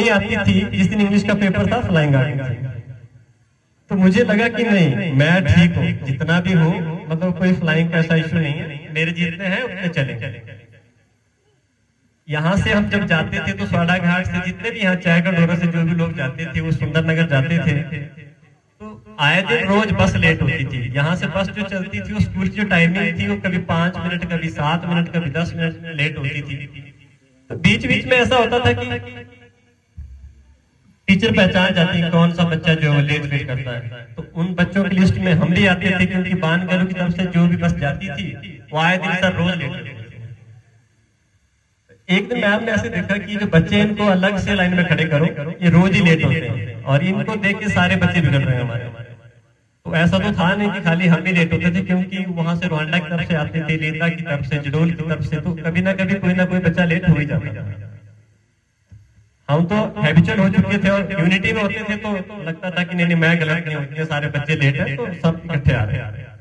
नहीं आती थी, जिस दिन इंग्लिश का पेपर था फ्लाइंग आ गई थी। तो मुझे लगा कि नहीं, मैं ठीक हूँ, जितना भी हूँ, मतलब कोई फ्लाइंग का ऐसा इशू नहीं है, मेरे जितने हैं उतने चलेंगे। यहाँ से हम जब जाते थे तो स्वाड़ा घाट से जितने भी यहाँ चाय डोरा से जो भी लोग जाते थे वो सुंदरनगर जाते थे, तो आए दिन रोज बस लेट होती थी। यहाँ से बस जो चलती थी वो स्कूल की जो टाइमिंग थी वो कभी 5 मिनट, कभी 7 मिनट, कभी 10 मिनट लेट होती थी। तो बीच बीच में ऐसा होता था कि टीचर पहचान जाती है कौन सा बच्चा जो लेट फीट करता है, तो उन बच्चों की लिस्ट में हम भी आते थे, क्योंकि बानगढ़ की तरफ से जो भी बस जाती थी वो आए दिन सर रोज लेट होते थे। एक दिन मैम ने ऐसे देखा कि जो बच्चे इनको अलग से लाइन में खड़े करो, ये रोज ही लेट होते हैं और इनको देख के सारे बच्चे बिगड़ रहे हैं हमारे। तो ऐसा तो था नहीं कि खाली हम ही लेट होते थे, क्योंकि वहां से रोहंडा की तरफ से आते थे, लेता की तरफ से, जडोल की तरफ से, तो कभी ना कभी कोई ना कोई बच्चा लेट हो ही जाता था। हम तो हैबिचुअल हो चुके थे और यूनिटी में होते थे, तो लगता था कि नहीं मैं गलत नहीं हूँ, सारे बच्चे लेट है तो सब इकट्ठे आ रहे हैं।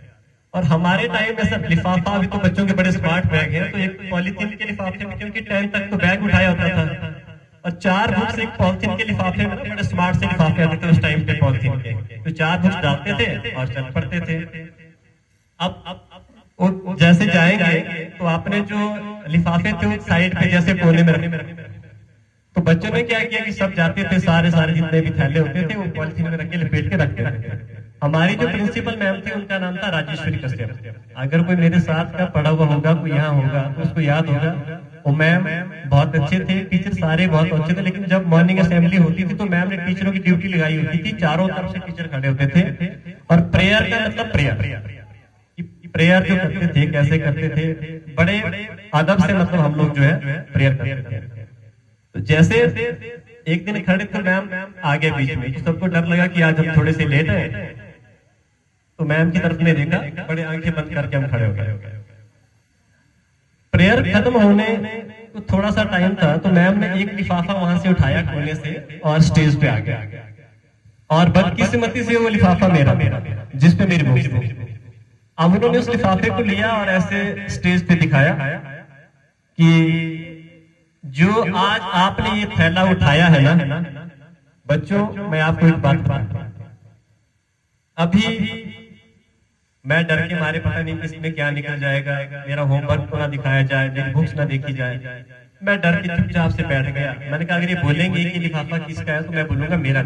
और हमारे टाइम में सब लिफाफा, अभी तो बच्चों के बड़े स्मार्ट बैग हैं, तो एक पॉलीथीन के लिफाफे में, क्योंकि 10 तक तो बैग उठाया होता था, और 4 बुक्स एक पॉलीथीन के लिफाफे में, बड़े स्मार्ट से लिफाफे आते थे उस टाइम पे पॉलीथीन के, तो 4 बुक्स डालते थे और चल पड़ते थे। अब जैसे जाएंगे तो आपने जो लिफाफे थे साइड पे जैसे कोने में रखे, तो बच्चों ने क्या किया कि सब जाते थे, सारे जितने भी थैले होते थे वो पॉलिथीन में रख के लपेट के रखते थे। हमारी जो प्रिंसिपल मैम थी उनका नाम था राजेश्वरी कश्यप। अगर कोई मेरे साथ का पढ़ा हुआ होगा, कोई यहाँ होगा तो उसको याद होगा। वो मैम बहुत अच्छे थे, टीचर सारे बहुत अच्छे थे, लेकिन जब मॉर्निंग असेंबली होती थी तो मैम ने टीचरों की ड्यूटी लगाई होती थी, चारों तरफ से टीचर खड़े होते थे और प्रेयर का मतलब प्रेयर जो करते थे कैसे करते थे, बड़े अदब से मतलब हम लोग जो है प्रेयर करते थे। तो जैसे एक दिन खड़े थे मैम आगे बीच में, तो सबको डर लगा कि आज हम थोड़े से लेट हैं, तो मैम की तरफ ने देखा, बड़े आंखें बंद करके हम खड़े हो गए। प्रेयर खत्म होने तो थोड़ा सा टाइम था, तो मैम ने एक लिफाफा वहां से उठाया कोने से और स्टेज पे आ गया, और बदकिस्मती से वो लिफाफा मेरा जिसपे मेरी बुक्स थी। अब उन्होंने उस लिफाफे को लिया और ऐसे स्टेज पे दिखाया कि जो आज आपने ये थैला उठाया है ना बच्चों, मैं आपको एक बात बताऊं, अभी मैं डर के मारे पता नहीं इसमें क्या निकल जाएगा, मेरा होमवर्क तो ना दिखाया जाए, मेरी बुक्स ना देखी जाए, मैं डर के चुपचाप से बैठ गया। मैंने कहा अगर ये बोलेंगे कि लिफाफा किसका है तो मैं बोलूंगा मेरा।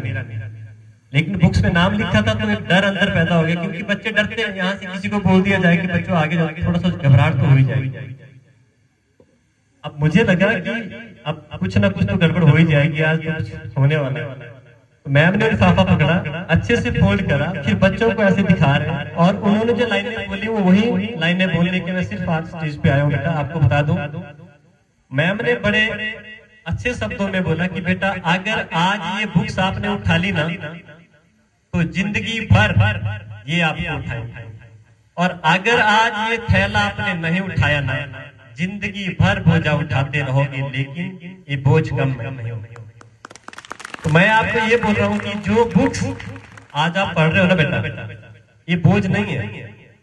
लेकिन बुक्स में नाम लिखा था तो एक डर अंदर पैदा हो गया, क्योंकि बच्चे डरते हैं यहाँ से किसी को बोल दिया जाए कि बच्चों आगे जाके थोड़ा सा घबराहट तो हो ही जाएगी। अब मुझे लगा कि अब कुछ ना कुछ तो गड़बड़ हो ही जाएगी, आज तो कुछ होने वाला है। तो मैम ने लिफाफा पकड़ा, अच्छे से फोल्ड करा, फिर बच्चों को ऐसे दिखा रहे हैं, और उन्होंने जो लाइनें बोली वो वही लाइनें बोलने के मैं सिर्फ आज स्टेज पे आया हूँ। बेटा आपको बता दूं, मैम ने बड़े अच्छे शब्दों में बोला कि बेटा अगर आज ये बुक्स आपने उठा ली ना तो जिंदगी भर ये आपको उठाएंगे, और अगर आज ये थैला आपने नहीं उठाया ना जिंदगी भर बोझा उठाते रहोगे, लेकिन ये बोझ कम नहीं होगा। तो मैं आपको ये बोल रहा हूँ कि जो बुक्स आज आप पढ़ रहे हो ना बेटा, ये बोझ नहीं है।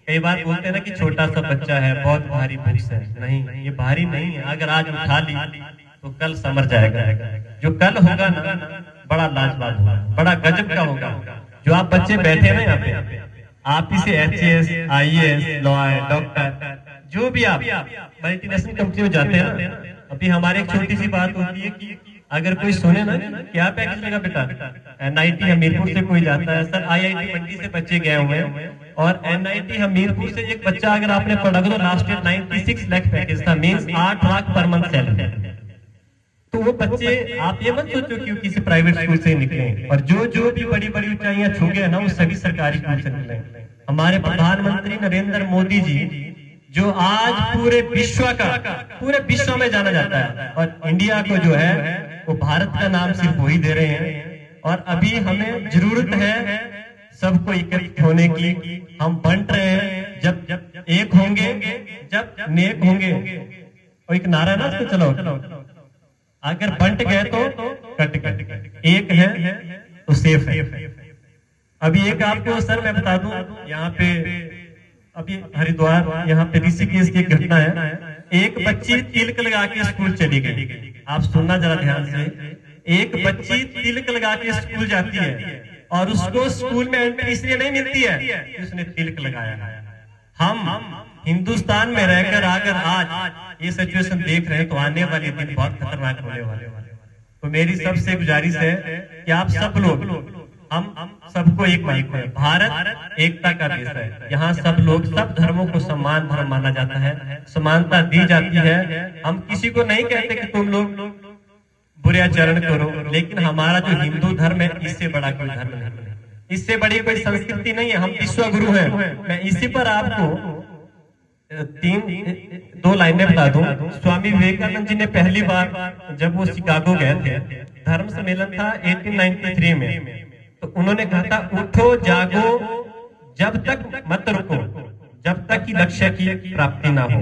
कई बार बोलते हैं ना कि छोटा सा बच्चा है, बहुत भारी बुक्स है, नहीं, ये भारी नहीं है। अगर आज उठा ली तो कल समझ जाएगा, जो कल होगा ना बड़ा लाजवाब होगा, बड़ा गजब का होगा। जो आप बच्चे बैठे ना यहाँ पे, आप इसे HAS, IAS, लॉयर, डॉक्टर, जो भी आप मल्टीनेशनल कंपनी में जाते हैं ना, अभी हमारे एक छोटी सी बात होती है कि अगर कोई सुने ना क्या पैकेज लगा बेटा, NIT हमीरपुर से कोई जाता है, सर IIT मंडी से बच्चे गए हुए हैं, और NIT हमीरपुर से एक बच्चा अगर आपने पढ़ा तो लास्ट ईयर 96 लाख पैकेज था, means 8 lakh per month salary. तो वो बच्चे, आप ये मत सोचो कि किसी प्राइवेट स्कूल से निकले, और जो भी बड़ी बड़ी ऊंचाइयां छू गए ना वो सभी सरकारी स्कूल से निकले। हमारे प्रधानमंत्री नरेंद्र मोदी जी जो आज पूरे विश्व में जाना जाता है, और इंडिया को जो है वो भारत का नाम सिर्फ वही दे रहे हैं। और अभी हमें जरूरत है सबको एकत्रित होने की, हम बंट रहे हैं, जब एक होंगे, जब नेक होंगे। और एक नारा ना उसको चलो, अगर बंट गए तो कट गए, एक है तो सेफ है। अभी एक आपको सर मैं बता दूं, यहाँ पे अभी हरिद्वार यहाँ पे ऋषिकेश की एक घटना है, एक बच्ची तिलक लगा के स्कूल चली गई। आप सुनना जरा ध्यान से, एक बच्ची तिलक लगा के स्कूल जाती है और उसको स्कूल में एंट्री इसलिए नहीं मिलती है कि उसने तिलक लगाया है। हम हिंदुस्तान में रहकर अगर आज ये सिचुएशन देख रहे हैं तो आने वाले दिन बहुत खतरनाक होने वाले। तो मेरी सबसे गुजारिश है कि आप सब लोग, हम सबको एक मानते हैं, भारत एकता का देश है, यहाँ सब लोग सब धर्मों को सम्मान धर्म माना जाता है, समानता दी जाती है। हम किसी को नहीं कहते कि तुम लोग बुरे आचरण करो, लेकिन हमारा जो हिंदू धर्म है इससे बड़ा कोई धर्म नहीं है, इससे बड़ी कोई संस्कृति नहीं है। हम विश्व गुरु हैं। मैं इसी पर आपको दो लाइनें बता दूं। स्वामी विवेकानंद जी ने पहली बार जब वो शिकागो गए थे, धर्म सम्मेलन था 1893 में, तो उन्होंने कहा था उठो जागो जब तक मत रुको जब तक कि लक्ष्य की प्राप्ति ना हो।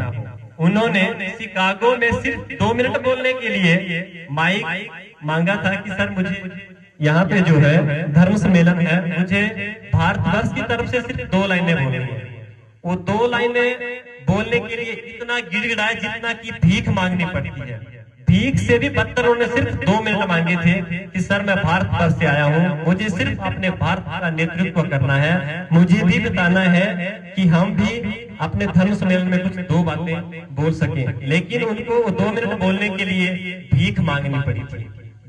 उन्होंने शिकागो में सिर्फ 2 मिनट बोलने के लिए माइक मांगा था कि सर मुझे यहाँ पे जो है धर्म सम्मेलन है, मुझे भारतवर्ष की तरफ से सिर्फ 2 लाइनें बोलनी है। वो 2 लाइनें बोलने के लिए इतना गिड़गिड़ाए जितना कि भीख मांगनी पड़ती है। भीख से भी बदतर उन्होंने सिर्फ 2 मिनट मांगे थे कि सर मैं भारतवर्ष से आया हूँ, मुझे सिर्फ अपने भारत का नेतृत्व करना है, मुझे भी बताना है कि हम भी अपने धर्म सम्मेलन में कुछ 2 बातें बोल सके। लेकिन उनको 2 मिनट बोलने के लिए भीख मांगनी पड़ी थी।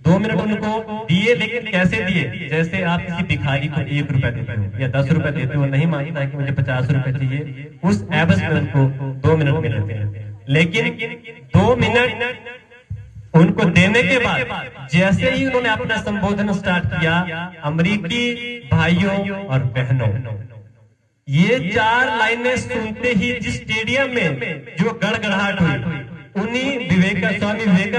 2 मिनट उनको दिए, लेकिन कैसे दिए? जैसे आप किसी भिखारी को 1 रुपया देते हो या 10 रुपया देते हो, नहीं मांगता है कि मुझे 50 रुपया चाहिए, उस एवज में उनको 2 मिनट मिलते हैं। लेकिन 2 मिनट उनको देने के बाद जैसे ही उन्होंने अपना संबोधन स्टार्ट किया, अमेरिकी भाइयों और बहनों, ये 4 लाइनें सुनते ही जिस स्टेडियम में जो गड़गड़ाहट हुई, उन्हीं स्वामी विवेकानंद